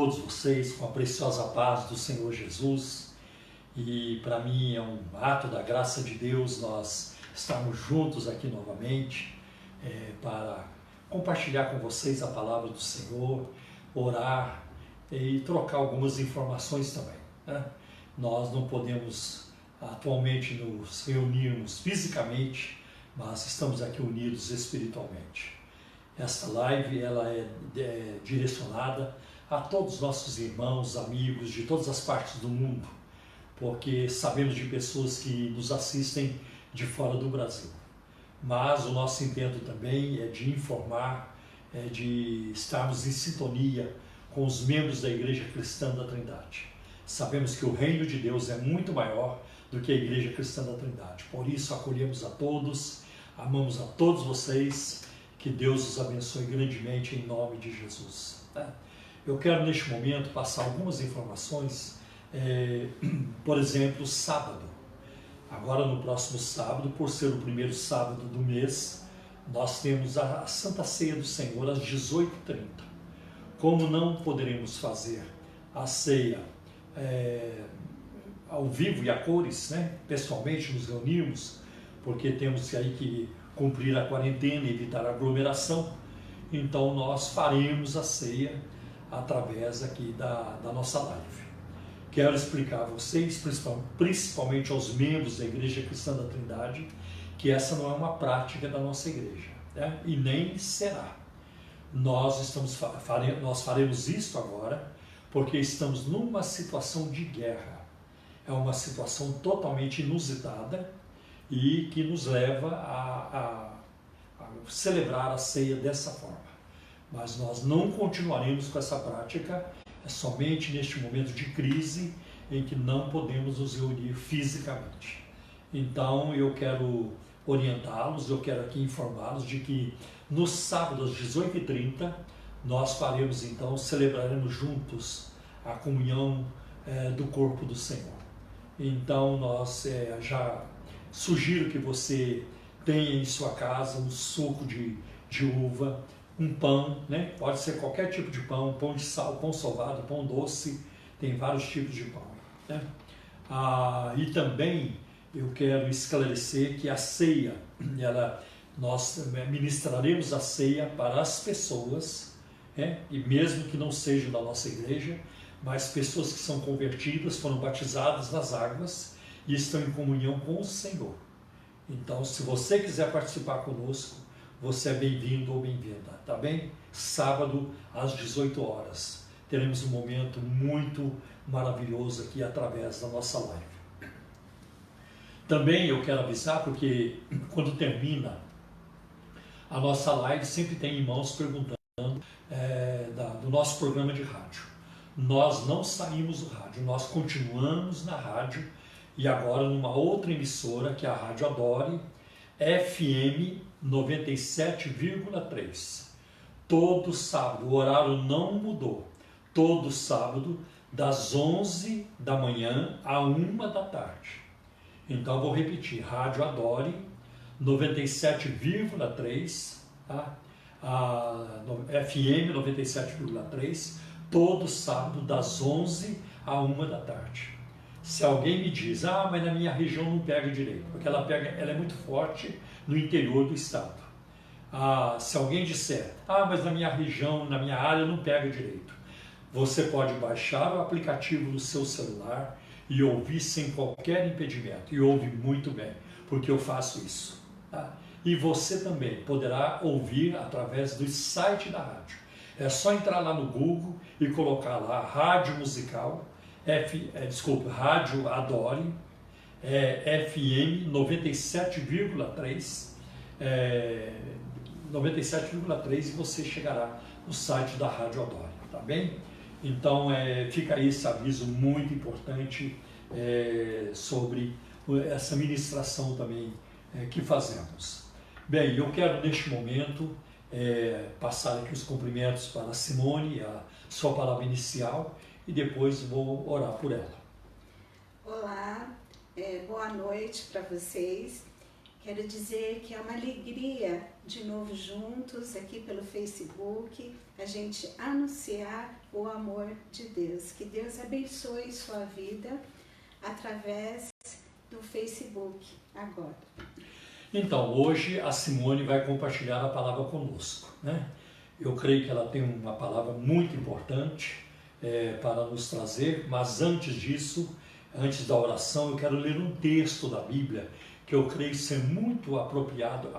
todos vocês com a preciosa paz do Senhor Jesus. E para mim é um ato da graça de Deus nós estarmos juntos aqui novamente para compartilhar com vocês a palavra do Senhor, orar e trocar algumas informações também, né? Nós não podemos atualmente nos reunirmos fisicamente, mas estamos aqui unidos espiritualmente. Esta live ela é direcionada a todos os nossos irmãos, amigos de todas as partes do mundo, porque sabemos de pessoas que nos assistem de fora do Brasil. Mas o nosso intento também é de informar, de estarmos em sintonia com os membros da Igreja Cristã da Trindade. Sabemos que o reino de Deus é muito maior do que a Igreja Cristã da Trindade. Por isso acolhemos a todos, amamos a todos vocês. Que Deus os abençoe grandemente em nome de Jesus. Eu quero neste momento passar algumas informações, por exemplo, sábado. Agora no próximo sábado, por ser o primeiro sábado do mês, nós temos a Santa Ceia do Senhor às 18h30. Como não poderemos fazer a ceia ao vivo e a cores, né? Pessoalmente nos reunimos, porque temos aí que cumprir a quarentena e evitar a aglomeração, então nós faremos a ceia através aqui da nossa live. Quero explicar a vocês, principalmente aos membros da Igreja Cristã da Trindade, que essa não é uma prática da nossa igreja, né? E nem será. Nós faremos isto agora porque estamos numa situação de guerra. É uma situação totalmente inusitada e que nos leva a celebrar a ceia dessa forma. Mas nós não continuaremos com essa prática, é somente neste momento de crise em que não podemos nos reunir fisicamente. Então eu quero orientá-los, eu quero aqui informá-los de que no sábado às 18h30 nós faremos então, celebraremos juntos a comunhão do corpo do Senhor. Então nós já sugiro que você tenha em sua casa um suco de uva, um pão, né? Pode ser qualquer tipo de pão, pão de sal, pão sovado, pão doce, tem vários tipos de pão, né? E também eu quero esclarecer que a ceia, nós ministraremos a ceia para as pessoas, né? E mesmo que não sejam da nossa igreja, mas pessoas que são convertidas, foram batizadas nas águas e estão em comunhão com o Senhor. Então, se você quiser participar conosco, você é bem-vindo ou bem-vinda, tá bem? Sábado, às 18h. Teremos um momento muito maravilhoso aqui através da nossa live. Também eu quero avisar, porque quando termina a nossa live, sempre tem irmãos perguntando do nosso programa de rádio. Nós não saímos do rádio, nós continuamos na rádio, e agora numa outra emissora, que é a Rádio Adore, FM 97,3. Todo sábado, o horário não mudou. Todo sábado, das 11 da manhã à 1 da tarde. Então, eu vou repetir. Rádio Adore 97,3, tá? FM 97,3, todo sábado, das 11 à 1 da tarde. Se alguém me diz, mas na minha região não pega direito, porque ela é muito forte no interior do estado. Se alguém disser, mas na minha região, na minha área não pega direito, você pode baixar o aplicativo no seu celular e ouvir sem qualquer impedimento. E ouve muito bem, porque eu faço isso, tá? E você também poderá ouvir através do site da rádio. É só entrar lá no Google e colocar lá Rádio Musical, Rádio Adore, FM 97,3, 97,3, e você chegará no site da Rádio Adore, tá bem? Então fica aí esse aviso muito importante sobre essa ministração também que fazemos. Bem, eu quero neste momento passar aqui os cumprimentos para a Simone, a sua palavra inicial, e depois vou orar por ela. Olá, boa noite para vocês. Quero dizer que é uma alegria de novo juntos aqui pelo Facebook, a gente anunciar o amor de Deus. Que Deus abençoe sua vida através do Facebook agora. Então, hoje a Simone vai compartilhar a palavra conosco, né? Eu creio que ela tem uma palavra muito importante para nos trazer, mas antes disso, antes da oração, eu quero ler um texto da Bíblia que eu creio ser muito apropriado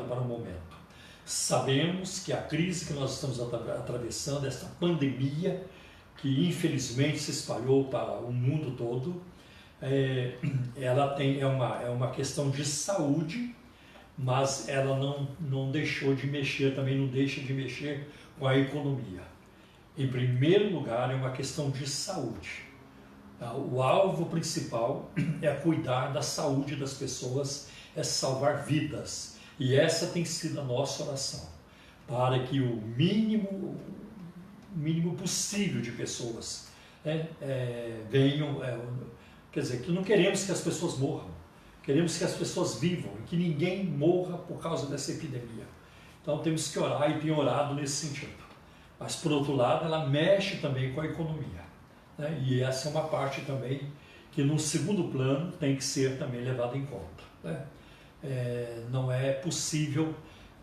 para o momento. Sabemos que a crise que nós estamos atravessando, esta pandemia, que infelizmente se espalhou para o mundo todo, ela é uma questão de saúde, mas ela não deixou de mexer, também não deixa de mexer com a economia. Em primeiro lugar, é uma questão de saúde. O alvo principal é cuidar da saúde das pessoas, é salvar vidas. E essa tem sido a nossa oração, para que o mínimo possível de pessoas venham. Quer dizer, que não queremos que as pessoas morram, queremos que as pessoas vivam e que ninguém morra por causa dessa epidemia. Então temos que orar e tem orado nesse sentido. Mas por outro lado, ela mexe também com a economia, né? E essa é uma parte também que no segundo plano tem que ser também levada em conta, né? Não é possível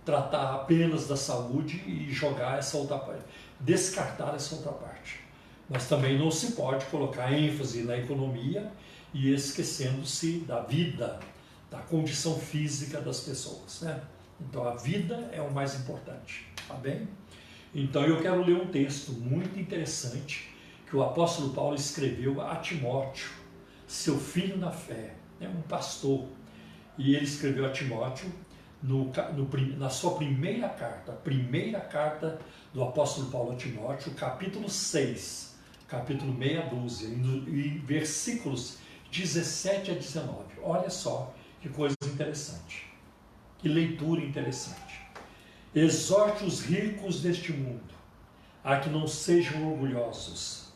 tratar apenas da saúde e jogar essa outra parte, descartar essa outra parte. Mas também não se pode colocar ênfase na economia e esquecendo-se da vida, da condição física das pessoas, né? Então a vida é o mais importante, tá bem? Então eu quero ler um texto muito interessante que o apóstolo Paulo escreveu a Timóteo, seu filho na fé, um pastor. E ele escreveu a Timóteo na sua primeira carta do apóstolo Paulo a Timóteo, capítulo 6, capítulo meia dúzia, e versículos 17 a 19. Olha só que coisa interessante, que leitura interessante. Exorte os ricos deste mundo a que não sejam orgulhosos,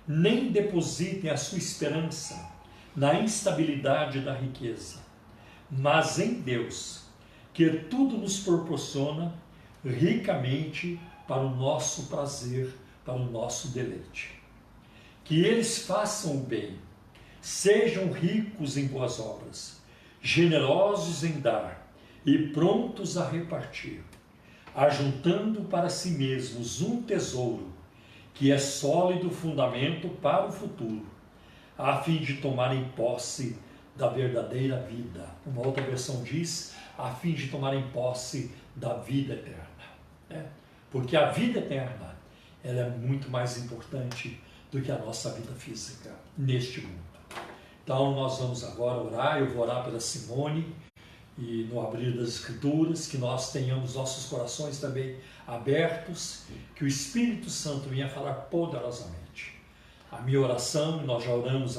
nem depositem a sua esperança na instabilidade da riqueza, mas em Deus, que tudo nos proporciona ricamente para o nosso prazer, para o nosso deleite. Que eles façam o bem, sejam ricos em boas obras, generosos em dar e prontos a repartir, ajuntando para si mesmos um tesouro, que é sólido fundamento para o futuro, a fim de tomarem posse da verdadeira vida. Uma outra versão diz, a fim de tomarem posse da vida eterna. Porque a vida eterna, ela é muito mais importante do que a nossa vida física neste mundo. Então nós vamos agora orar, eu vou orar pela Simone, e no abrir das Escrituras, que nós tenhamos nossos corações também abertos, que o Espírito Santo venha falar poderosamente. A minha oração, e nós já oramos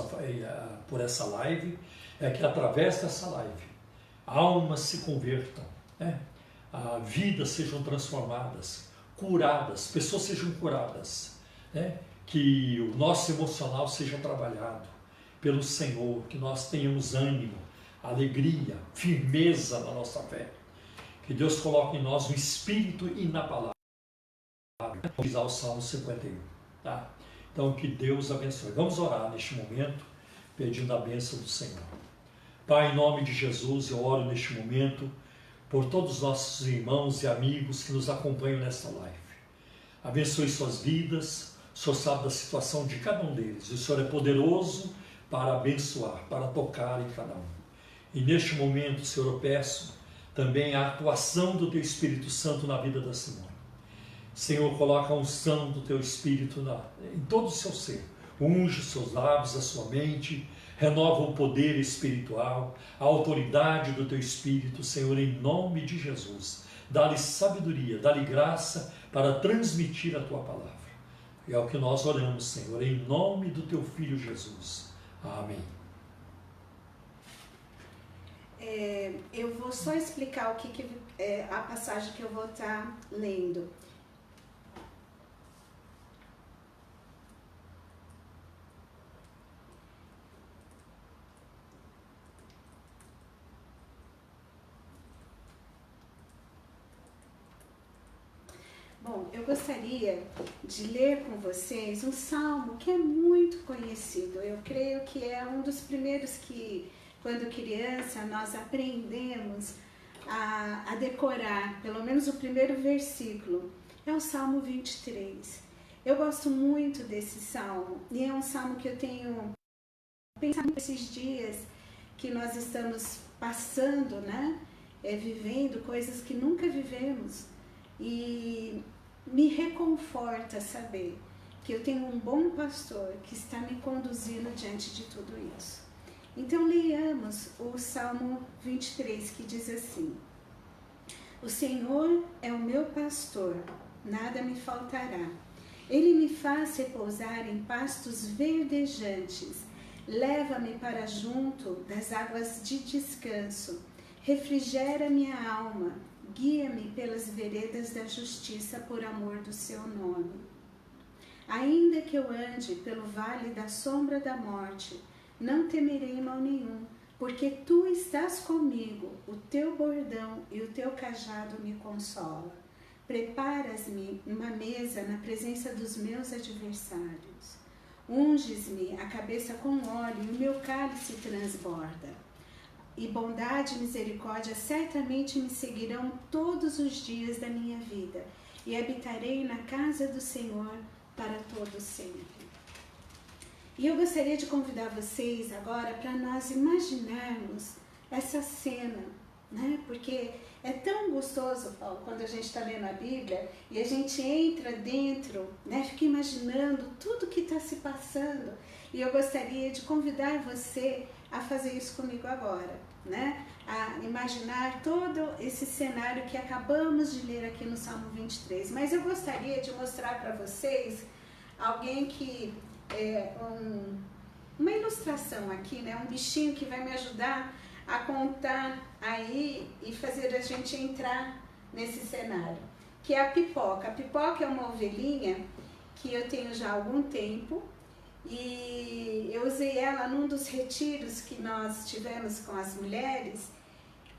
por essa live, é que através dessa live, almas se convertam, né? Vidas sejam transformadas, curadas, pessoas sejam curadas, né? Que o nosso emocional seja trabalhado pelo Senhor, que nós tenhamos ânimo, alegria, firmeza na nossa fé. Que Deus coloque em nós no Espírito e na palavra. Diz ao Salmo 51. Tá? Então, que Deus abençoe. Vamos orar neste momento, pedindo a bênção do Senhor. Pai, em nome de Jesus, eu oro neste momento por todos os nossos irmãos e amigos que nos acompanham nesta live. Abençoe suas vidas, o Senhor sabe da situação de cada um deles. O Senhor é poderoso para abençoar, para tocar em cada um. E neste momento, Senhor, eu peço também a atuação do Teu Espírito Santo na vida da Simone. Senhor, coloca a unção do Teu Espírito em todo o seu ser. Unge os seus lábios, a sua mente, renova o poder espiritual, a autoridade do Teu Espírito, Senhor, em nome de Jesus. Dá-lhe sabedoria, dá-lhe graça para transmitir a Tua palavra. E é o que nós oramos, Senhor, em nome do Teu Filho Jesus. Amém. Eu vou só explicar o que a passagem que eu vou estar lendo. Bom, eu gostaria de ler com vocês um salmo que é muito conhecido. Eu creio que é um dos primeiros que, quando criança, nós aprendemos a decorar, pelo menos o primeiro versículo. É o Salmo 23. Eu gosto muito desse salmo e é um salmo que eu tenho pensado nesses dias que nós estamos passando, né? Vivendo coisas que nunca vivemos. E me reconforta saber que eu tenho um bom pastor que está me conduzindo diante de tudo isso. Então leiamos o Salmo 23, que diz assim: O Senhor é o meu pastor, nada me faltará. Ele me faz repousar em pastos verdejantes, leva-me para junto das águas de descanso, refrigera minha alma, guia-me pelas veredas da justiça por amor do seu nome. Ainda que eu ande pelo vale da sombra da morte, não temerei mal nenhum, porque tu estás comigo, o teu bordão e o teu cajado me consolam. Preparas-me uma mesa na presença dos meus adversários. Unges-me a cabeça com óleo e o meu cálice transborda. E bondade e misericórdia certamente me seguirão todos os dias da minha vida, e habitarei na casa do Senhor para todo sempre. E eu gostaria de convidar vocês agora para nós imaginarmos essa cena, né? Porque é tão gostoso, Paulo, quando a gente está lendo a Bíblia e a gente entra dentro, né? Fica imaginando tudo que está se passando. E eu gostaria de convidar você a fazer isso comigo agora, né? A imaginar todo esse cenário que acabamos de ler aqui no Salmo 23. Mas eu gostaria de mostrar para vocês alguém que uma ilustração aqui, né? Um bichinho que vai me ajudar a contar aí e fazer a gente entrar nesse cenário, que é a Pipoca. A Pipoca é uma ovelhinha que eu tenho já há algum tempo e eu usei ela num dos retiros que nós tivemos com as mulheres.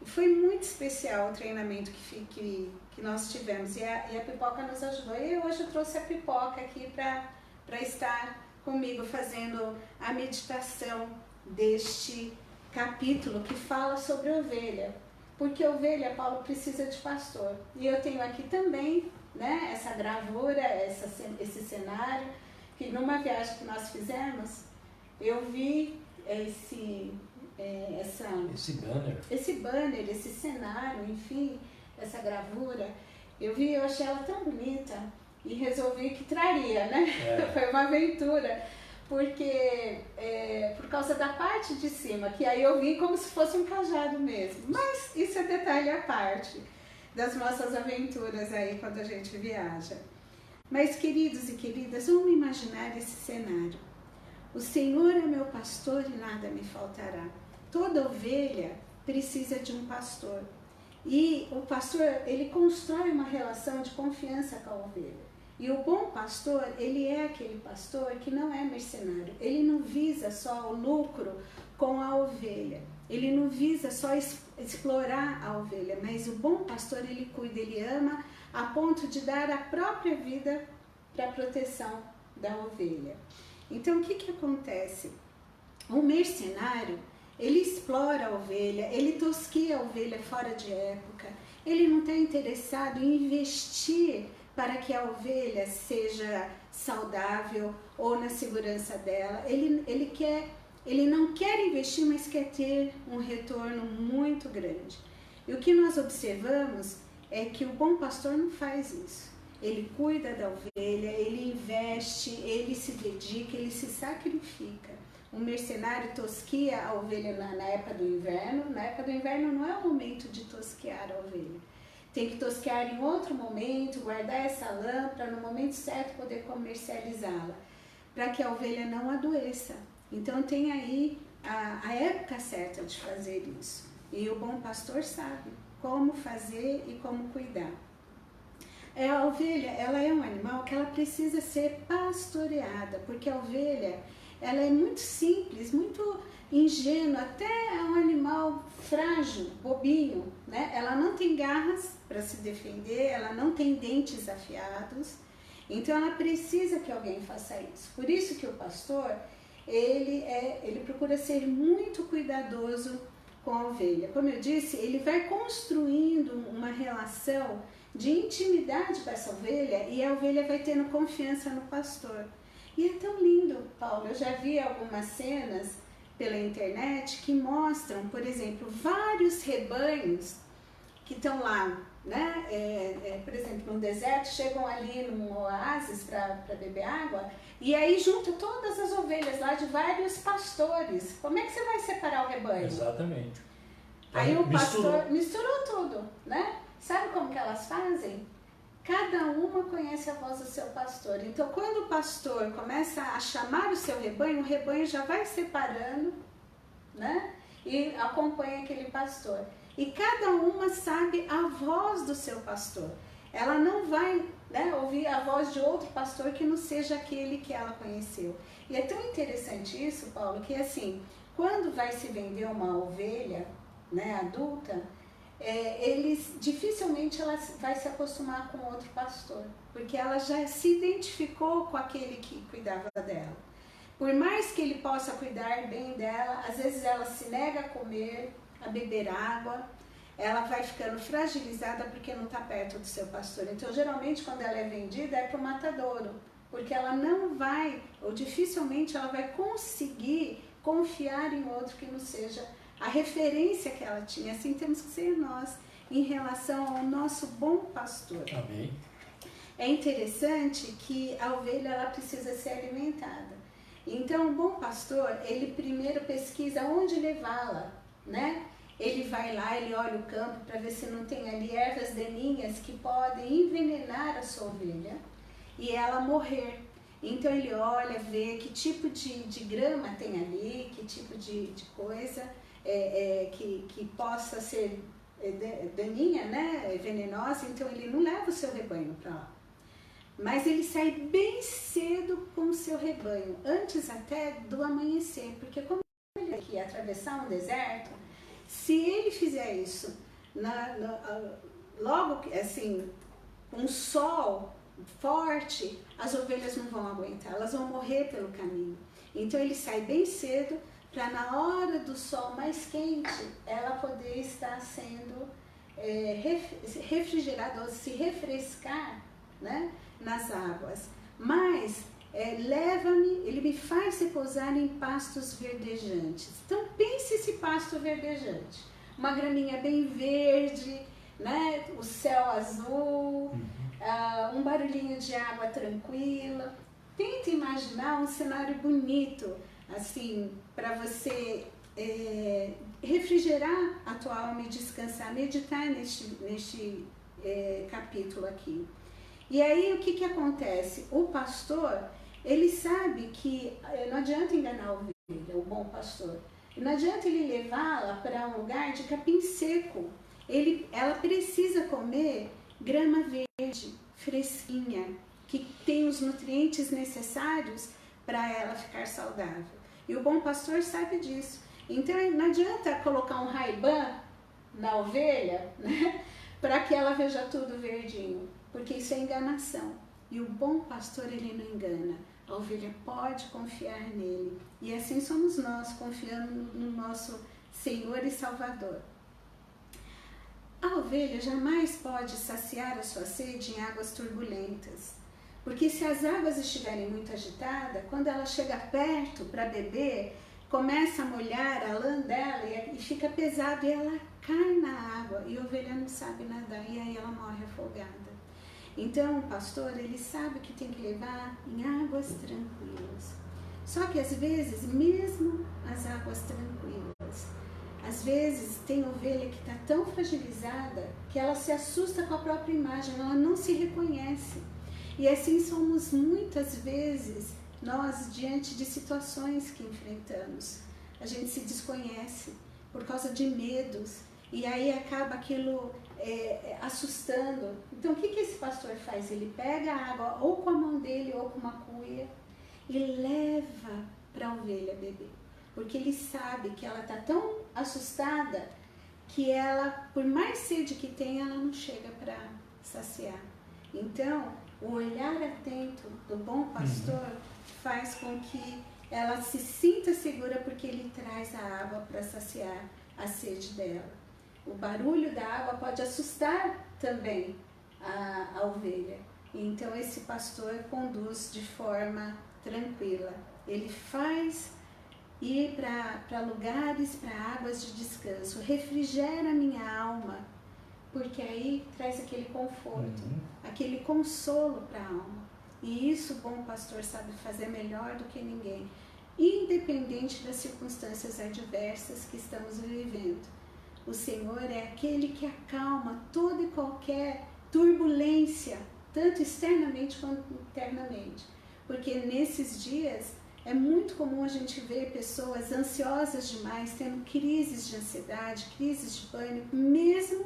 Foi muito especial o treinamento que nós tivemos e a Pipoca nos ajudou. E hoje eu trouxe a Pipoca aqui para estar comigo fazendo a meditação deste capítulo que fala sobre ovelha, porque ovelha, Paulo, precisa de pastor. E eu tenho aqui também, né, essa gravura, esse cenário, que numa viagem que nós fizemos, eu vi esse banner, esse cenário, enfim, essa gravura. Eu achei ela tão bonita e resolvi que traria, né? Foi uma aventura. Porque por causa da parte de cima, que aí eu vi como se fosse um cajado mesmo. Mas isso é detalhe à parte das nossas aventuras aí quando a gente viaja. Mas queridos e queridas, vamos imaginar esse cenário. O Senhor é meu pastor e nada me faltará. Toda ovelha precisa de um pastor. E o pastor, ele constrói uma relação de confiança com a ovelha. E o bom pastor, ele é aquele pastor que não é mercenário. Ele não visa só o lucro com a ovelha. Ele não visa só explorar a ovelha, mas o bom pastor, ele cuida, ele ama a ponto de dar a própria vida para a proteção da ovelha. Então, o que acontece? O mercenário, ele explora a ovelha, ele tosquia a ovelha fora de época, ele não está interessado em investir para que a ovelha seja saudável ou na segurança dela. Ele não quer investir, mas quer ter um retorno muito grande. E o que nós observamos é que o bom pastor não faz isso. Ele cuida da ovelha, ele investe, ele se dedica, ele se sacrifica. O mercenário tosquia a ovelha na época do inverno. Na época do inverno não é o momento de tosquear a ovelha. Tem que tosquear em outro momento, guardar essa lã para no momento certo poder comercializá-la, para que a ovelha não adoeça. Então tem aí a época certa de fazer isso. E o bom pastor sabe como fazer e como cuidar. A ovelha, ela é um animal que ela precisa ser pastoreada, porque a ovelha, ela é muito simples, muito ingênua, até é um animal frágil, bobinho, né? Ela não tem garras para se defender, ela não tem dentes afiados, então ela precisa que alguém faça isso. Por isso que o pastor, ele procura ser muito cuidadoso com a ovelha. Como eu disse, ele vai construindo uma relação de intimidade com essa ovelha e a ovelha vai tendo confiança no pastor. E é tão lindo, Paulo, eu já vi algumas cenas pela internet que mostram, por exemplo, vários rebanhos que estão lá, né? Por exemplo, no deserto, chegam ali num oásis para beber água e aí junta todas as ovelhas lá de vários pastores. Como é que você vai separar o rebanho? Exatamente. Aí o pastor misturou tudo, né? Sabe como que elas fazem? Cada uma conhece a voz do seu pastor. Então, quando o pastor começa a chamar o seu rebanho, o rebanho já vai separando, né? E acompanha aquele pastor. E cada uma sabe a voz do seu pastor. Ela não vai, né, ouvir a voz de outro pastor que não seja aquele que ela conheceu. E é tão interessante isso, Paulo, que assim, quando vai se vender uma ovelha, né, adulta, dificilmente ela vai se acostumar com outro pastor, porque ela já se identificou com aquele que cuidava dela. Por mais que ele possa cuidar bem dela, às vezes ela se nega a comer, a beber água, ela vai ficando fragilizada porque não está perto do seu pastor. Então, geralmente, quando ela é vendida, é para o matadouro, porque ela não vai, ou dificilmente ela vai conseguir confiar em outro que não seja a referência que ela tinha. Assim temos que ser nós em relação ao nosso bom pastor. Amém. É interessante que a ovelha ela precisa ser alimentada. Então o bom pastor, ele primeiro pesquisa onde levá-la, né? Ele vai lá, ele olha o campo para ver se não tem ali ervas daninhas que podem envenenar a sua ovelha e ela morrer. Então ele olha, vê que tipo de grama tem ali, que tipo de coisa que possa ser daninha, né, venenosa, então ele não leva o seu rebanho para lá. Mas ele sai bem cedo com o seu rebanho, antes até do amanhecer, porque como ele tem que atravessar um deserto, se ele fizer isso logo assim, com um sol forte, as ovelhas não vão aguentar, elas vão morrer pelo caminho. Então ele sai bem cedo, para na hora do sol mais quente, ela poder estar sendo refrigerada, ou se refrescar, né, nas águas. Mas leva-me, ele me faz repousar em pastos verdejantes. Então pense esse pasto verdejante, uma graminha bem verde, né, o céu azul, um barulhinho de água tranquila. Tente imaginar um cenário bonito, assim, para você refrigerar a tua alma e descansar, meditar neste capítulo aqui. E aí o que acontece? O pastor, ele sabe que não adianta enganar a ovelha, o bom pastor. Não adianta ele levá-la para um lugar de capim seco. Ela precisa comer grama verde, fresquinha, que tem os nutrientes necessários para ela ficar saudável. E o bom pastor sabe disso. Então não adianta colocar um Ray-Ban na ovelha, né, para que ela veja tudo verdinho, porque isso é enganação. E o bom pastor, ele não engana. A ovelha pode confiar nele. E assim somos nós, confiando no nosso Senhor e Salvador. A ovelha jamais pode saciar a sua sede em águas turbulentas. Porque se as águas estiverem muito agitadas, quando ela chega perto para beber, começa a molhar a lã dela e fica pesado e ela cai na água e a ovelha não sabe nadar e aí ela morre afogada. Então o pastor, ele sabe que tem que levar em águas tranquilas. Só que às vezes, mesmo as águas tranquilas, às vezes tem ovelha que está tão fragilizada que ela se assusta com a própria imagem, ela não se reconhece. E assim somos muitas vezes nós diante de situações que enfrentamos. A gente se desconhece por causa de medos e aí acaba aquilo assustando. Então o que esse pastor faz? Ele pega a água ou com a mão dele ou com uma cuia e leva para a ovelha beber. Porque ele sabe que ela está tão assustada que ela, por mais sede que tem, ela não chega para saciar. Então, o olhar atento do bom pastor faz com que ela se sinta segura, porque ele traz a água para saciar a sede dela. O barulho da água pode assustar também a ovelha. Então, esse pastor conduz de forma tranquila. Ele faz ir para lugares, para águas de descanso, refrigera a minha alma, porque aí traz aquele conforto, aquele consolo para a alma. E isso o bom pastor sabe fazer melhor do que ninguém, independente das circunstâncias adversas que estamos vivendo. O Senhor é aquele que acalma toda e qualquer turbulência, tanto externamente quanto internamente. Porque nesses dias é muito comum a gente ver pessoas ansiosas demais, tendo crises de ansiedade, crises de pânico, mesmo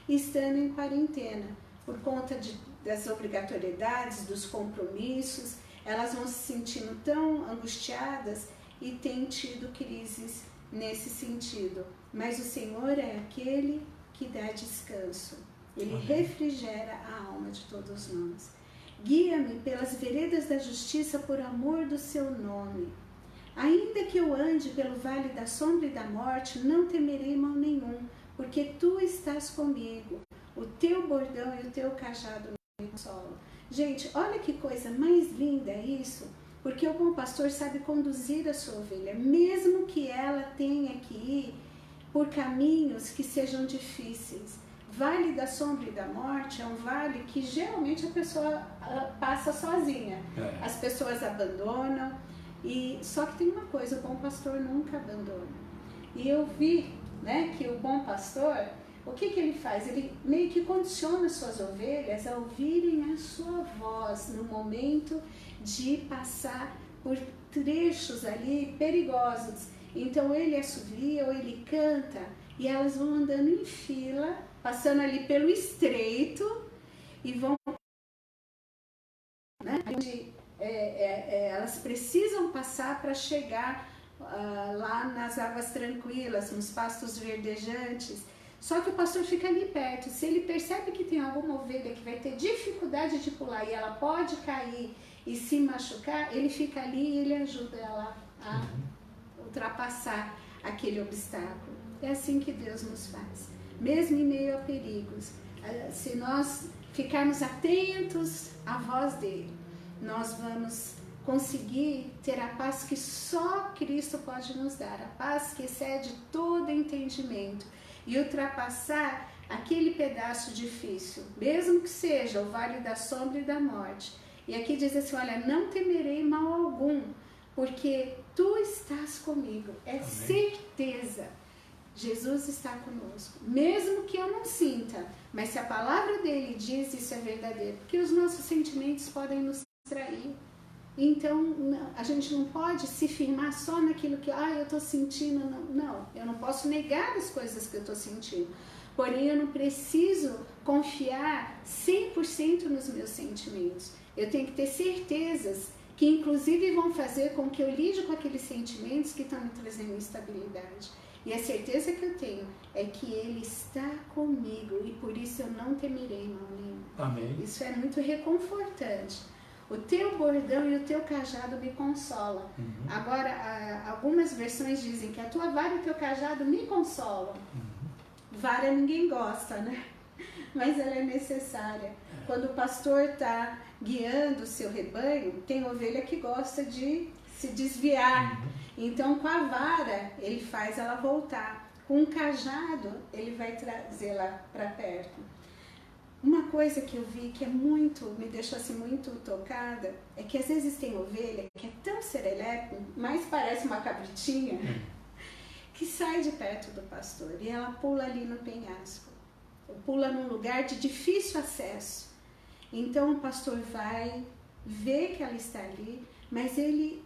estando em quarentena, por conta das obrigatoriedades, dos compromissos. Elas vão se sentindo tão angustiadas e têm tido crises nesse sentido. Mas o Senhor é aquele que dá descanso. Ele refrigera a alma de todos nós. Guia-me pelas veredas da justiça por amor do seu nome. Ainda que eu ande pelo vale da sombra e da morte, não temerei mal nenhum, porque tu estás comigo. O teu bordão e o teu cajado me consolam. Gente, olha que coisa mais linda isso, porque o bom pastor sabe conduzir a sua ovelha, mesmo que ela tenha que ir por caminhos que sejam difíceis. Vale da sombra e da morte é um vale que geralmente a pessoa passa sozinha. As pessoas abandonam, só que tem uma coisa, o bom pastor nunca abandona. E eu vi, né, que o bom pastor, o que ele faz? Ele meio que condiciona suas ovelhas a ouvirem a sua voz no momento de passar por trechos ali perigosos. Então ele assovia ou ele canta e elas vão andando em fila, passando ali pelo estreito e vão, né, onde elas precisam passar para chegar lá nas águas tranquilas, nos pastos verdejantes. Só que o pastor fica ali perto. Se ele percebe que tem alguma ovelha que vai ter dificuldade de pular e ela pode cair e se machucar, ele fica ali e ele ajuda ela a ultrapassar aquele obstáculo. É assim que Deus nos faz. Mesmo em meio a perigos, se nós ficarmos atentos à voz dele, nós vamos conseguir ter a paz que só Cristo pode nos dar, a paz que excede todo entendimento, e ultrapassar aquele pedaço difícil, mesmo que seja o vale da sombra e da morte. E aqui diz assim, olha, não temerei mal algum, porque tu estás comigo. É Amém. Certeza. Jesus está conosco, mesmo que eu não sinta, mas se a palavra dele diz, isso é verdadeiro, porque os nossos sentimentos podem nos trair. Então, a gente não pode se firmar só naquilo que eu estou sentindo. Não, eu não posso negar as coisas que eu estou sentindo. Porém, eu não preciso confiar 100% nos meus sentimentos. Eu tenho que ter certezas que, inclusive, vão fazer com que eu lide com aqueles sentimentos que estão me trazendo instabilidade. E a certeza que eu tenho é que Ele está comigo e por isso eu não temerei mal nenhum. Amém. Isso é muito reconfortante. O teu bordão e o teu cajado me consolam. Agora, algumas versões dizem que a tua vara e o teu cajado me consolam. Vara ninguém gosta, né? Mas ela é necessária. Quando o pastor está guiando o seu rebanho, tem ovelha que gosta de se desviar. Então, com a vara, ele faz ela voltar. Com o cajado, ele vai trazê-la para perto. Uma coisa que eu vi que me deixou assim muito tocada, é que às vezes tem ovelha que é tão serelepe, mais parece uma cabritinha, que sai de perto do pastor e ela pula ali no penhasco, pula num lugar de difícil acesso. Então o pastor vai ver que ela está ali, mas ele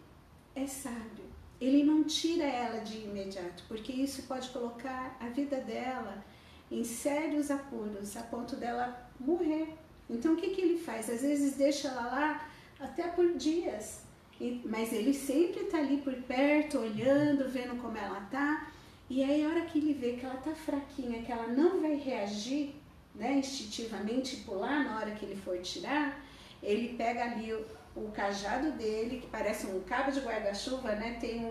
é sábio, ele não tira ela de imediato, porque isso pode colocar a vida dela em sérios apuros, a ponto dela morrer. Então o que ele faz? Às vezes deixa ela lá até por dias. Mas ele sempre está ali por perto, olhando, vendo como ela está. E aí a hora que ele vê que ela está fraquinha, que ela não vai reagir, né, instintivamente pular na hora que ele for tirar, ele pega ali o cajado dele, que parece um cabo de guarda-chuva, né, tem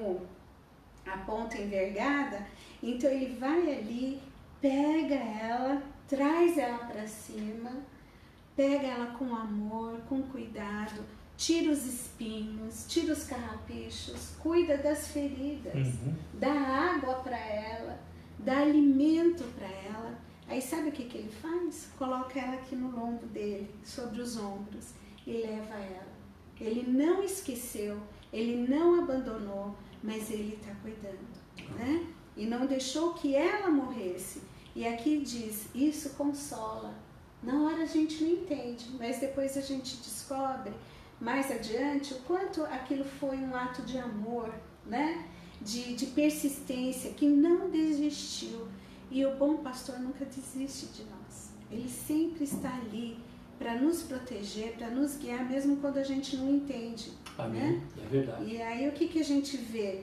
a ponta envergada, então ele vai ali, pega ela, traz ela para cima, pega ela com amor, com cuidado, tira os espinhos, tira os carrapichos, cuida das feridas, dá água para ela, dá alimento para ela. Aí sabe o que ele faz? Coloca ela aqui no lombo dele, sobre os ombros, e leva ela. Ele não esqueceu, ele não abandonou, mas ele está cuidando, né? E não deixou que ela morresse. E aqui diz, isso consola. Na hora a gente não entende, mas depois a gente descobre mais adiante o quanto aquilo foi um ato de amor, né? De persistência, que não desistiu. E o bom pastor nunca desiste de nós. Ele sempre está ali para nos proteger, para nos guiar, mesmo quando a gente não entende. Amém, né? É verdade. E aí o que a gente vê?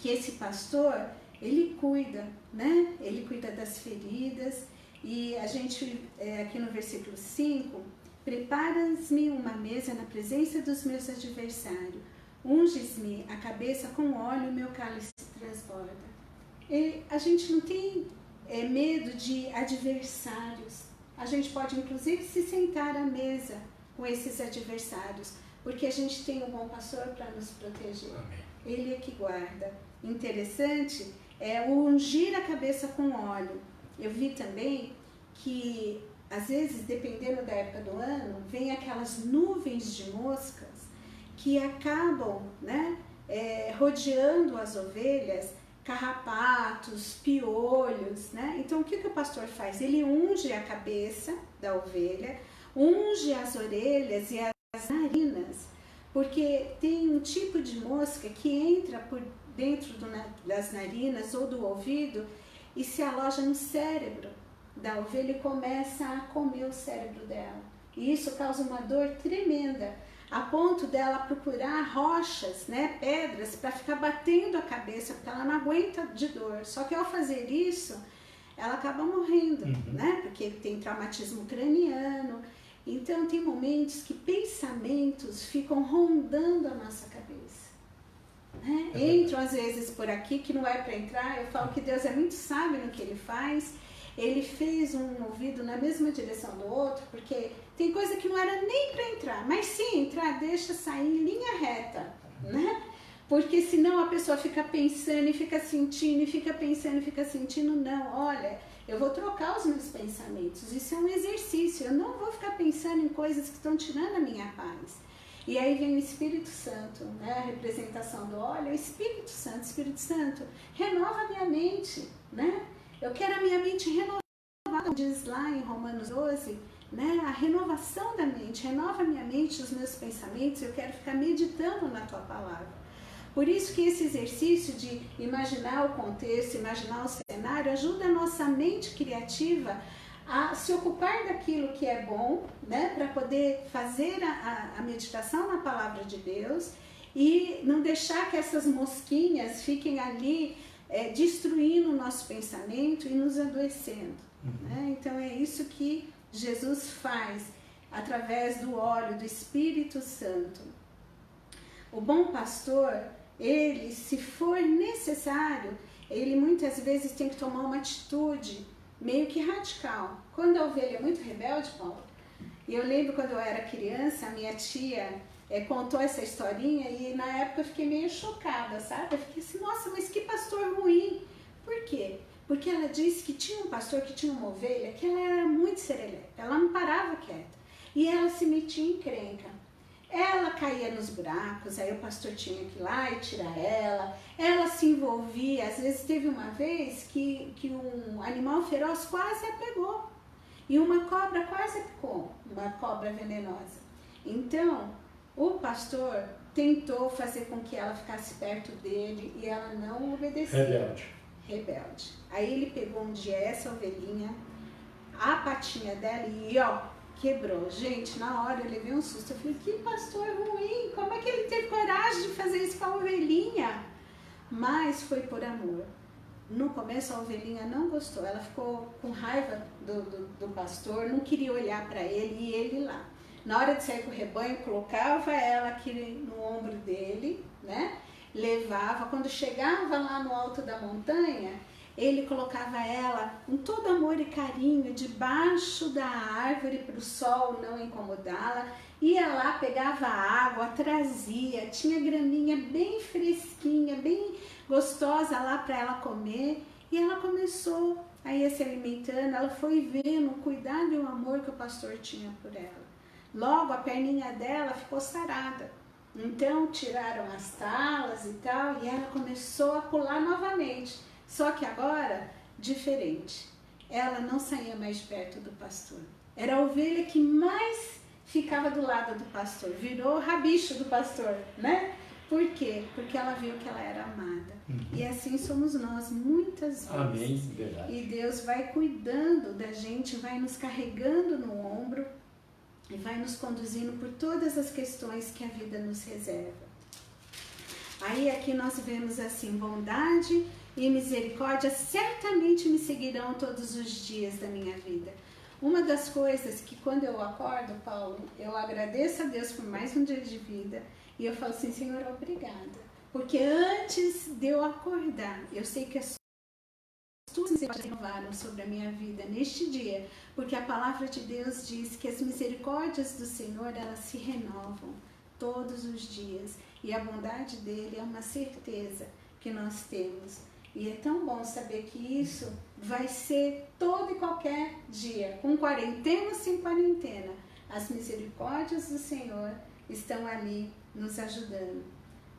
Que esse pastor, ele cuida, né? Ele cuida das feridas. E a gente, aqui no versículo 5, preparas-me uma mesa na presença dos meus adversários, unges-me a cabeça com óleo e meu cálice transborda. A gente não tem medo de adversários. A gente pode inclusive se sentar à mesa com esses adversários, porque a gente tem um bom pastor para nos proteger. Amém. Ele é que guarda. Interessante é o ungir a cabeça com óleo. Eu vi também que, às vezes, dependendo da época do ano, vem aquelas nuvens de moscas que acabam, né, rodeando as ovelhas, carrapatos, piolhos, né? Então, o que o pastor faz? Ele unge a cabeça da ovelha, unge as orelhas e as narinas, porque tem um tipo de mosca que entra por dentro das narinas ou do ouvido e se aloja no cérebro da ovelha e começa a comer o cérebro dela. E isso causa uma dor tremenda, a ponto dela procurar rochas, né, pedras, para ficar batendo a cabeça, porque ela não aguenta de dor. Só que ao fazer isso, ela acaba morrendo, né, porque tem traumatismo craniano. Então tem momentos que pensamentos ficam rondando a nossa cabeça. Né? Entram às vezes por aqui, que não é para entrar. Eu falo que Deus é muito sábio no que Ele faz. Ele fez um ouvido na mesma direção do outro, porque tem coisa que não era nem para entrar, mas se entrar, deixa sair em linha reta, né? Porque senão a pessoa fica pensando e fica sentindo, e fica pensando e fica sentindo. Não, olha, eu vou trocar os meus pensamentos, isso é um exercício, eu não vou ficar pensando em coisas que estão tirando a minha paz. E aí vem o Espírito Santo, né? A representação do óleo, o Espírito Santo, renova a minha mente, né? Eu quero a minha mente renovada, como diz lá em Romanos 12, né? A renovação da mente, renova a minha mente, os meus pensamentos, eu quero ficar meditando na tua palavra. Por isso que esse exercício de imaginar o contexto, imaginar o cenário, ajuda a nossa mente criativa a se ocupar daquilo que é bom, né? Para poder fazer a meditação na palavra de Deus e não deixar que essas mosquinhas fiquem ali destruindo o nosso pensamento e nos adoecendo. Né? Então é isso que Jesus faz através do óleo do Espírito Santo. O bom pastor, ele, se for necessário, ele muitas vezes tem que tomar uma atitude meio que radical. Quando a ovelha é muito rebelde, Paulo, e eu lembro quando eu era criança, a minha tia contou essa historinha e na época eu fiquei meio chocada, sabe? Eu fiquei assim, nossa, mas que pastor ruim. Por quê? Porque ela disse que tinha um pastor que tinha uma ovelha que ela era muito serelepe, ela não parava quieta e ela se metia em encrenca. Ela caía nos buracos, aí o pastor tinha que ir lá e tirar ela se envolvia. Às vezes teve uma vez que um animal feroz quase a pegou e uma cobra quase a picou, uma cobra venenosa. Então o pastor tentou fazer com que ela ficasse perto dele e ela não obedeceu. Rebelde. Aí ele pegou um dia essa ovelhinha, a patinha dela e quebrou. Gente, na hora eu levei um susto. Eu falei, que pastor ruim, como é que ele teve coragem de fazer isso com a ovelhinha? Mas foi por amor. No começo a ovelhinha não gostou, ela ficou com raiva do pastor, não queria olhar para ele e ele lá. Na hora de sair com o rebanho, colocava ela aqui no ombro dele, né? Levava, quando chegava lá no alto da montanha, ele colocava ela com todo amor e carinho debaixo da árvore para o sol não incomodá-la. Ia lá, pegava água, trazia, tinha graminha bem fresquinha, bem gostosa lá para ela comer. E ela começou a ir se alimentando, ela foi vendo o cuidado e o amor que o pastor tinha por ela. Logo a perninha dela ficou sarada. Então tiraram as talas e tal, e ela começou a pular novamente. Só que agora, diferente. Ela não saía mais de perto do pastor. Era a ovelha que mais ficava do lado do pastor. Virou rabicho do pastor, né? Por quê? Porque ela viu que ela era amada. E assim somos nós, muitas vezes. Amém, verdade. E Deus vai cuidando da gente, vai nos carregando no ombro e vai nos conduzindo por todas as questões que a vida nos reserva. Aí aqui nós vemos assim, bondade e misericórdia certamente me seguirão todos os dias da minha vida. Uma das coisas que quando eu acordo, Paulo, eu agradeço a Deus por mais um dia de vida e eu falo assim, Senhor, obrigada. Porque antes de eu acordar, eu sei que as tuas misericórdias renovaram sobre a minha vida neste dia, porque a palavra de Deus diz que as misericórdias do Senhor, elas se renovam todos os dias. E a bondade dele é uma certeza que nós temos. E é tão bom saber que isso vai ser todo e qualquer dia, com quarentena ou sem quarentena. As misericórdias do Senhor estão ali nos ajudando.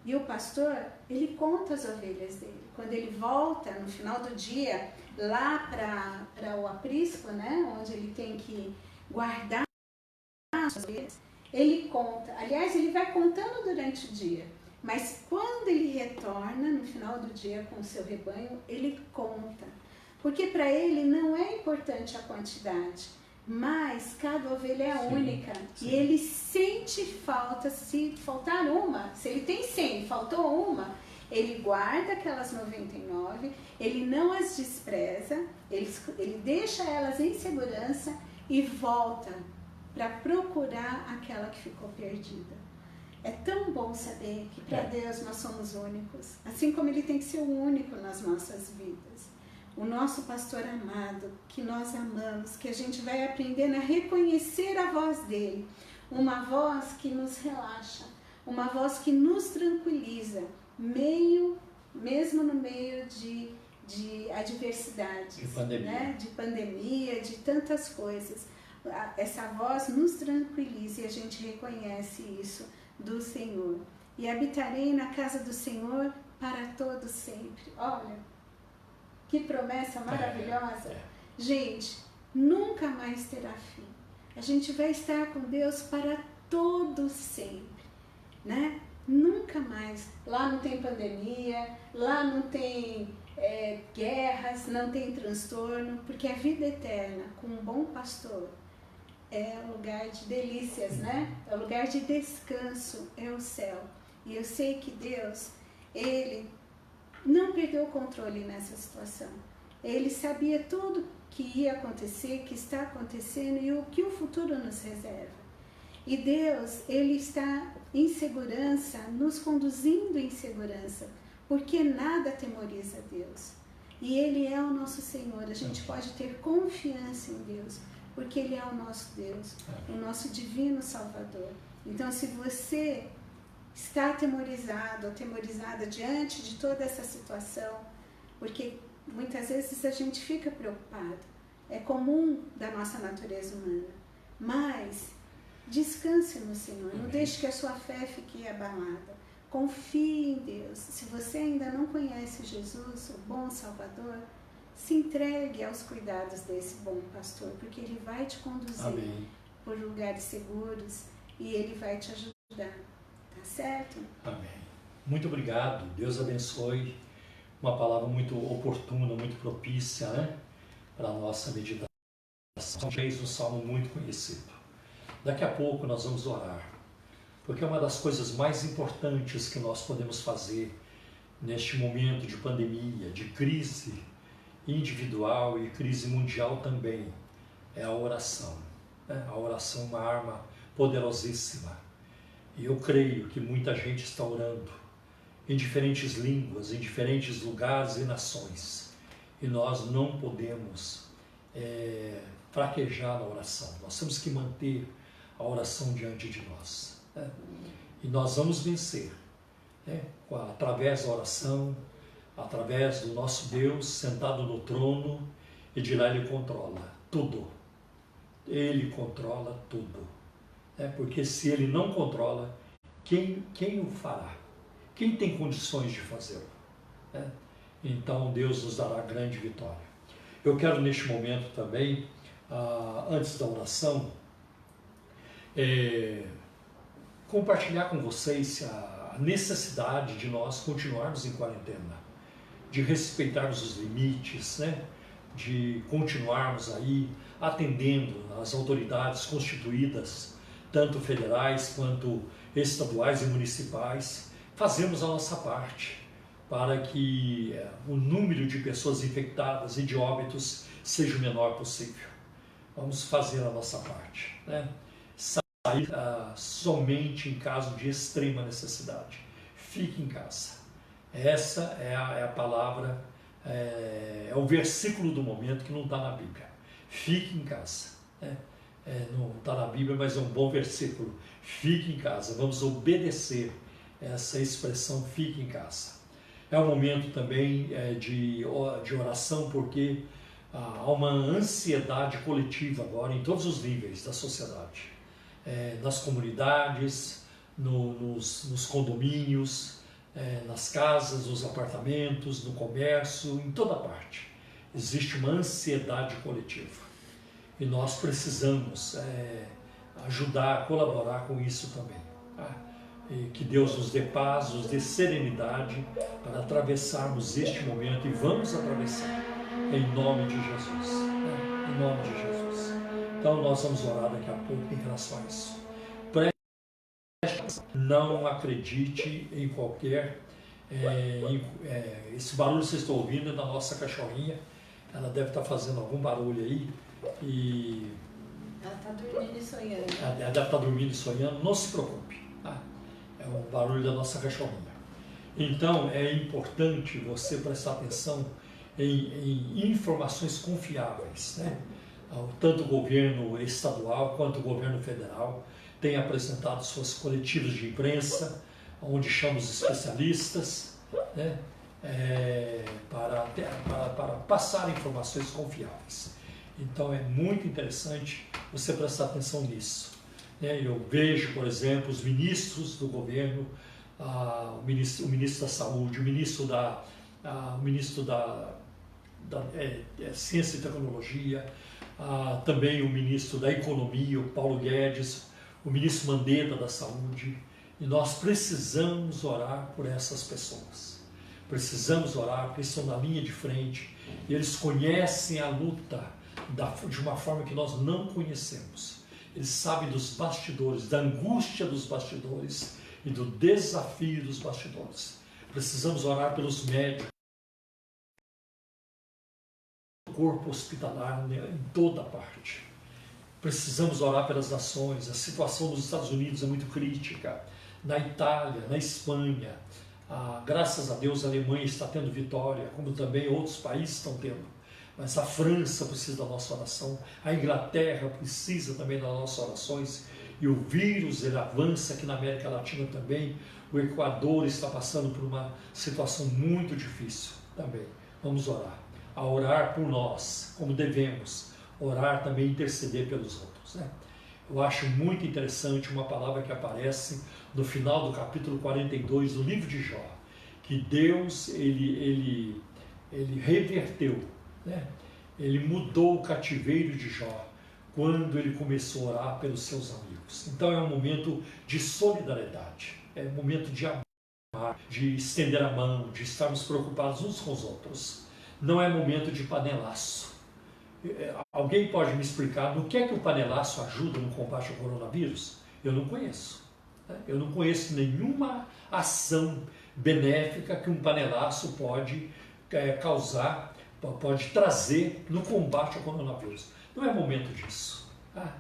E o pastor, ele conta as ovelhas dele. Quando ele volta no final do dia, lá para o aprisco, né, onde ele tem que guardar as ovelhas, ele conta. Aliás, ele vai contando durante o dia. Mas quando ele retorna no final do dia com o seu rebanho, ele conta. Porque para ele não é importante a quantidade, mas cada ovelha é única. Sim. E ele sente falta, se faltar uma, se ele tem 100 e faltou uma, ele guarda aquelas 99, ele não as despreza, ele deixa elas em segurança e volta para procurar aquela que ficou perdida. É tão bom saber que para Deus nós somos únicos, assim como Ele tem que ser o único nas nossas vidas. O nosso pastor amado, que nós amamos, que a gente vai aprendendo a reconhecer a voz dele, uma voz que nos relaxa, uma voz que nos tranquiliza, mesmo no meio de adversidade, de pandemia, de tantas coisas. Essa voz nos tranquiliza e a gente reconhece isso do Senhor. E habitarei na casa do Senhor para todo sempre. Olha, que promessa maravilhosa. Gente, nunca mais terá fim. A gente vai estar com Deus para todo sempre, né? Nunca mais. Lá não tem pandemia, lá não tem guerras, não tem transtorno, porque a vida eterna com um bom pastor é um lugar de delícias, né? É um lugar de descanso, é o céu. E eu sei que Deus, Ele não perdeu o controle nessa situação. Ele sabia tudo que ia acontecer, que está acontecendo e o que o futuro nos reserva. E Deus, Ele está em segurança, nos conduzindo em segurança, porque nada atemoriza Deus. E Ele é o nosso Senhor, a gente pode ter confiança em Deus, porque Ele é o nosso Deus, o nosso divino Salvador. Então, se você está atemorizado, atemorizada diante de toda essa situação, porque muitas vezes a gente fica preocupado, é comum da nossa natureza humana, mas descanse no Senhor, não deixe que a sua fé fique abalada, confie em Deus. Se você ainda não conhece Jesus, o bom Salvador, se entregue aos cuidados desse bom pastor, porque ele vai te conduzir por lugares seguros e ele vai te ajudar. Tá certo? Amém. Muito obrigado. Deus abençoe. Uma palavra muito oportuna, muito propícia, né? Para a nossa meditação. Fez um salmo muito conhecido. Daqui a pouco nós vamos orar, porque é uma das coisas mais importantes que nós podemos fazer neste momento de pandemia, de crise individual e crise mundial também, é a oração. A oração é uma arma poderosíssima. E eu creio que muita gente está orando em diferentes línguas, em diferentes lugares e nações. E nós não podemos fraquejar na oração. Nós temos que manter a oração diante de nós. E nós vamos vencer através da oração, através do nosso Deus sentado no trono, e de lá Ele controla tudo. Ele controla tudo. Porque se Ele não controla, quem o fará? Quem tem condições de fazê-lo? Então Deus nos dará grande vitória. Eu quero neste momento também, antes da oração, compartilhar com vocês a necessidade de nós continuarmos em quarentena, de respeitarmos os limites, de continuarmos aí atendendo às autoridades constituídas, tanto federais quanto estaduais e municipais, fazemos a nossa parte para que o número de pessoas infectadas e de óbitos seja o menor possível. Vamos fazer a nossa parte, Sair somente em caso de extrema necessidade. Fique em casa. Essa é a palavra, é o versículo do momento que não está na Bíblia. Fique em casa. Não está na Bíblia, mas é um bom versículo. Fique em casa. Vamos obedecer essa expressão, fique em casa. É um momento também de oração, porque há uma ansiedade coletiva agora em todos os níveis da sociedade. Nas comunidades, nos condomínios, nas casas, nos apartamentos, no comércio, em toda parte. Existe uma ansiedade coletiva. E nós precisamos ajudar, colaborar com isso também. E que Deus nos dê paz, nos dê serenidade para atravessarmos este momento, e vamos atravessar em nome de Jesus. Em nome de Jesus. Então nós vamos orar daqui a pouco em relação a isso. Não acredite em qualquer... esse barulho que vocês estão ouvindo é da nossa cachorrinha. Ela deve estar fazendo algum barulho aí. E ela está dormindo e sonhando. Ela deve estar dormindo e sonhando. Não se preocupe. É um barulho da nossa cachorrinha. Então é importante você prestar atenção em informações confiáveis. Tanto o governo estadual quanto o governo federal tem apresentado suas coletivas de imprensa, onde chamam os especialistas, para passar informações confiáveis. Então é muito interessante você prestar atenção nisso. Eu vejo, por exemplo, os ministros do governo, o ministro da Saúde, o ministro da Ciência e Tecnologia, também o ministro da Economia, o Paulo Guedes, o ministro Mandetta da Saúde, e nós precisamos orar por essas pessoas. Precisamos orar, porque eles estão na linha de frente, e eles conhecem a luta de uma forma que nós não conhecemos. Eles sabem dos bastidores, da angústia dos bastidores e do desafio dos bastidores. Precisamos orar pelos médicos, corpo hospitalar em toda parte. Precisamos orar pelas nações. A situação nos Estados Unidos é muito crítica, na Itália, na Espanha. Graças a Deus a Alemanha está tendo vitória, como também outros países estão tendo. Mas a França precisa da nossa oração, a Inglaterra precisa também das nossas orações, e o vírus ele avança aqui na América Latina também. O Equador está passando por uma situação muito difícil também. Vamos orar. A orar por nós, como devemos, orar também e interceder pelos outros. Eu acho muito interessante uma palavra que aparece no final do capítulo 42 do livro de Jó, que Deus ele reverteu, ele mudou o cativeiro de Jó quando ele começou a orar pelos seus amigos. Então é um momento de solidariedade, é um momento de amar, de estender a mão, de estarmos preocupados uns com os outros. Não é momento de panelaço. Alguém pode me explicar no que é que o panelaço ajuda no combate ao coronavírus? Eu não conheço. Eu não conheço nenhuma ação benéfica que um panelaço pode causar, pode trazer no combate ao coronavírus. Não é momento disso.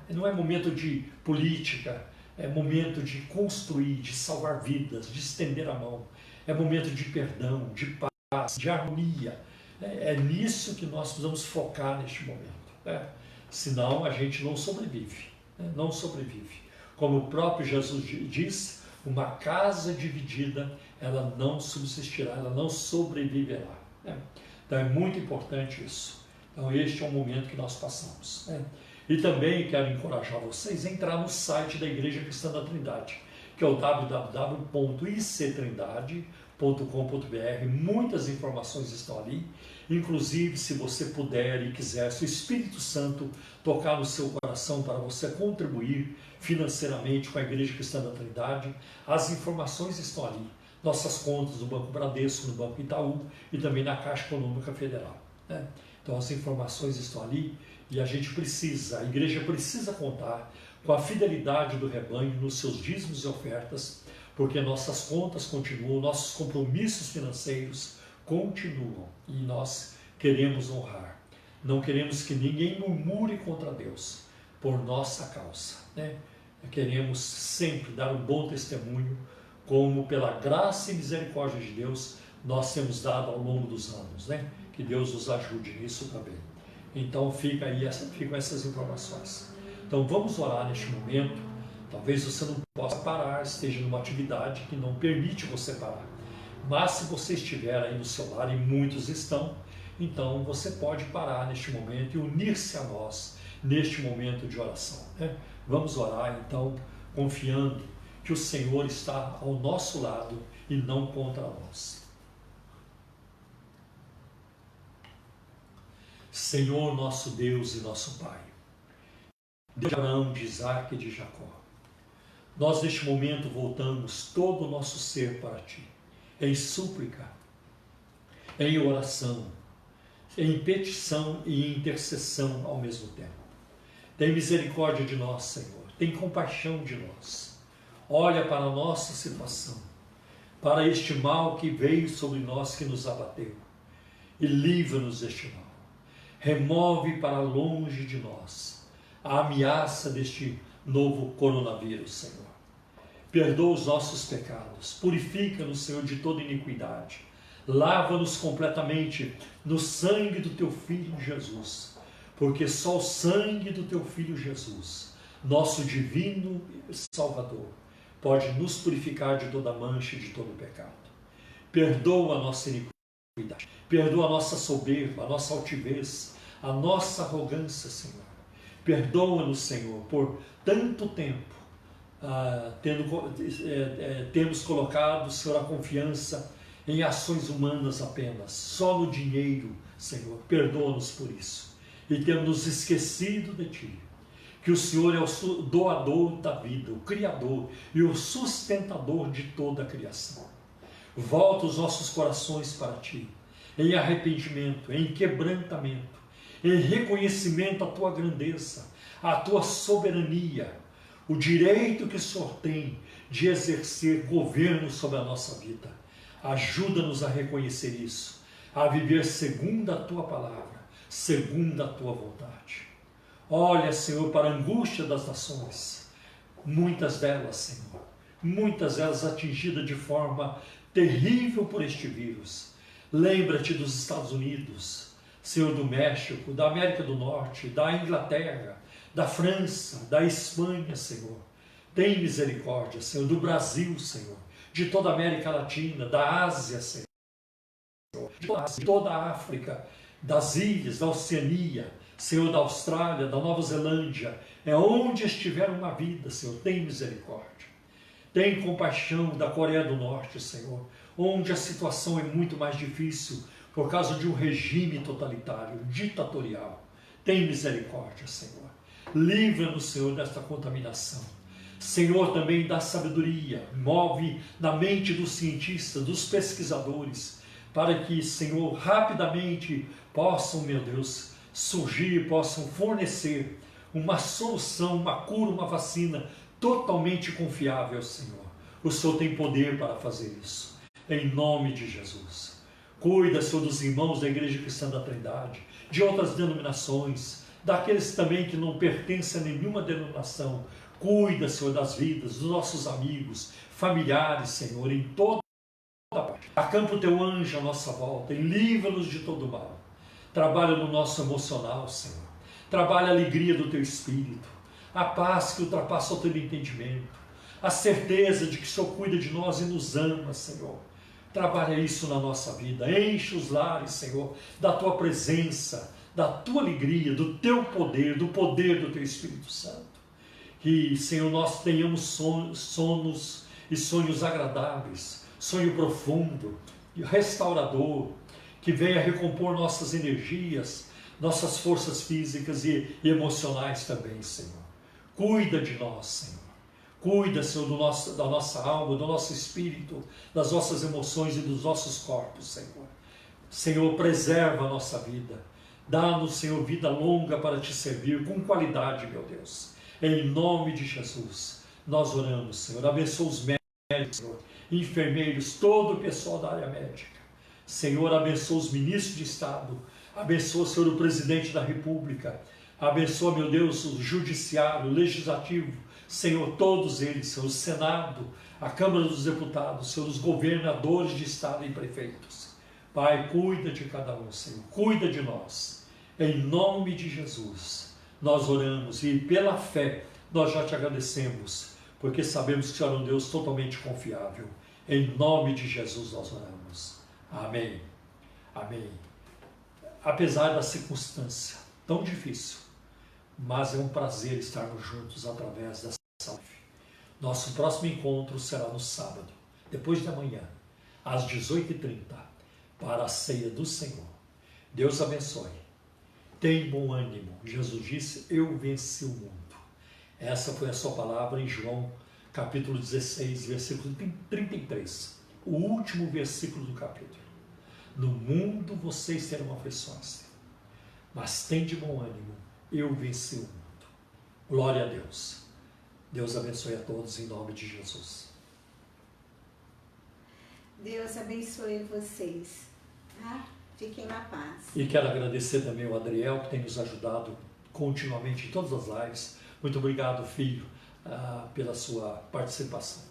Não é momento de política, é momento de construir, de salvar vidas, de estender a mão. É momento de perdão, de paz, de harmonia. É nisso que nós precisamos focar neste momento. Senão a gente não sobrevive. Não sobrevive. Como o próprio Jesus diz, uma casa dividida, ela não subsistirá, ela não sobreviverá. Então é muito importante isso. Então este é o momento que nós passamos. E também quero encorajar vocês a entrar no site da Igreja Cristã da Trindade, que é o www.ictrindade.com.br. Muitas informações estão ali. Inclusive, se você puder e quiser, se o Espírito Santo tocar no seu coração para você contribuir financeiramente com a Igreja Cristã da Trindade, as informações estão ali. Nossas contas no Banco Bradesco, no Banco Itaú e também na Caixa Econômica Federal. Então as informações estão ali e a igreja precisa contar com a fidelidade do rebanho nos seus dízimos e ofertas, porque nossas contas continuam, nossos compromissos financeiros continuam e nós queremos honrar. Não queremos que ninguém murmure contra Deus por nossa causa. Queremos sempre dar um bom testemunho, como pela graça e misericórdia de Deus nós temos dado ao longo dos anos. Que Deus nos ajude nisso também. Então ficam essas informações. Então vamos orar neste momento. Talvez você não possa parar, esteja numa atividade que não permite você parar. Mas se você estiver aí no seu lar, e muitos estão, então você pode parar neste momento e unir-se a nós neste momento de oração. Vamos orar então, confiando que o Senhor está ao nosso lado e não contra nós. Senhor nosso Deus e nosso Pai, Deus de Abraão, de Isaac e de Jacó, nós neste momento voltamos todo o nosso ser para Ti, em súplica, em oração, em petição e em intercessão ao mesmo tempo. Tem misericórdia de nós, Senhor, tem compaixão de nós. Olha para a nossa situação, para este mal que veio sobre nós, que nos abateu, e livra-nos deste mal. Remove para longe de nós a ameaça deste novo coronavírus, Senhor. Perdoa os nossos pecados, purifica-nos, Senhor, de toda iniquidade. Lava-nos completamente no sangue do Teu Filho Jesus, porque só o sangue do Teu Filho Jesus, nosso divino Salvador, pode nos purificar de toda mancha e de todo pecado. Perdoa a nossa iniquidade, perdoa a nossa soberba, a nossa altivez, a nossa arrogância, Senhor. Perdoa-nos, Senhor, por tanto tempo temos colocado, Senhor, a confiança em ações humanas apenas, só no dinheiro, Senhor. Perdoa-nos por isso. E temos nos esquecido de Ti, que o Senhor é o doador da vida, o Criador e o sustentador de toda a criação. Volta os nossos corações para Ti, em arrependimento, em quebrantamento, em reconhecimento à Tua grandeza, à Tua soberania, o direito que o Senhor tem de exercer governo sobre a nossa vida. Ajuda-nos a reconhecer isso, a viver segundo a Tua palavra, segundo a Tua vontade. Olha, Senhor, para a angústia das nações, muitas delas, Senhor, muitas delas atingidas de forma terrível por este vírus. Lembra-te dos Estados Unidos, Senhor, do México, da América do Norte, da Inglaterra, da França, da Espanha, Senhor. Tem misericórdia, Senhor, do Brasil, Senhor, de toda a América Latina, da Ásia, Senhor, de toda a África, das ilhas, da Oceania, Senhor, da Austrália, da Nova Zelândia, onde estiver uma vida, Senhor, tem misericórdia. Tem compaixão da Coreia do Norte, Senhor, onde a situação é muito mais difícil por causa de um regime totalitário, ditatorial. Tem misericórdia, Senhor. Livra-nos, Senhor, desta contaminação. Senhor, também dá sabedoria, move na mente dos cientistas, dos pesquisadores, para que, Senhor, rapidamente possam, meu Deus, surgir, possam fornecer uma solução, uma cura, uma vacina totalmente confiável, Senhor. O Senhor tem poder para fazer isso, em nome de Jesus. Cuida, Senhor, dos irmãos da Igreja Cristã da Trindade, de outras denominações, daqueles também que não pertencem a nenhuma denominação. Cuida, Senhor, das vidas, dos nossos amigos, familiares, Senhor, em toda parte. Acampa o teu anjo à nossa volta e livra-nos de todo mal. Trabalha no nosso emocional, Senhor. Trabalha a alegria do teu espírito, a paz que ultrapassa todo entendimento, a certeza de que o Senhor cuida de nós e nos ama, Senhor. Trabalha isso na nossa vida, enche os lares, Senhor, da tua presença, da tua alegria, do teu poder, do poder do teu Espírito Santo. Que, Senhor, nós tenhamos sonos e sonhos agradáveis, sonho profundo, restaurador, que venha recompor nossas energias, nossas forças físicas e emocionais também, Senhor. Cuida de nós, Senhor. Cuida, Senhor, da nossa alma, do nosso espírito, das nossas emoções e dos nossos corpos, Senhor. Senhor, preserva a nossa vida. Dá-nos, Senhor, vida longa para te servir com qualidade, meu Deus. Em nome de Jesus, nós oramos, Senhor. Abençoa os médicos, Senhor, enfermeiros, todo o pessoal da área médica. Senhor, abençoa os ministros de Estado. Abençoa, Senhor, o presidente da República. Abençoa, meu Deus, o judiciário, o legislativo. Senhor, todos eles, Senhor, o Senado, a Câmara dos Deputados, Senhor, os governadores de Estado e prefeitos. Pai, cuida de cada um, Senhor. Cuida de nós. Em nome de Jesus, nós oramos e pela fé nós já te agradecemos, porque sabemos que o Senhor é um Deus totalmente confiável. Em nome de Jesus nós oramos. Amém. Amém. Apesar da circunstância tão difícil, mas é um prazer estarmos juntos através dessa live. Nosso próximo encontro será no sábado, depois de amanhã, às 18h30, para a ceia do Senhor. Deus abençoe. Tem bom ânimo. Jesus disse, eu venci o mundo. Essa foi a sua palavra em João, capítulo 16, versículo 33. O último versículo do capítulo. No mundo vocês terão aflições, mas tem de bom ânimo, eu venci o mundo. Glória a Deus. Deus abençoe a todos em nome de Jesus. Deus abençoe vocês. Tá? Fiquem na paz. E quero agradecer também ao Adriel, que tem nos ajudado continuamente em todas as lives. Muito obrigado, filho, pela sua participação.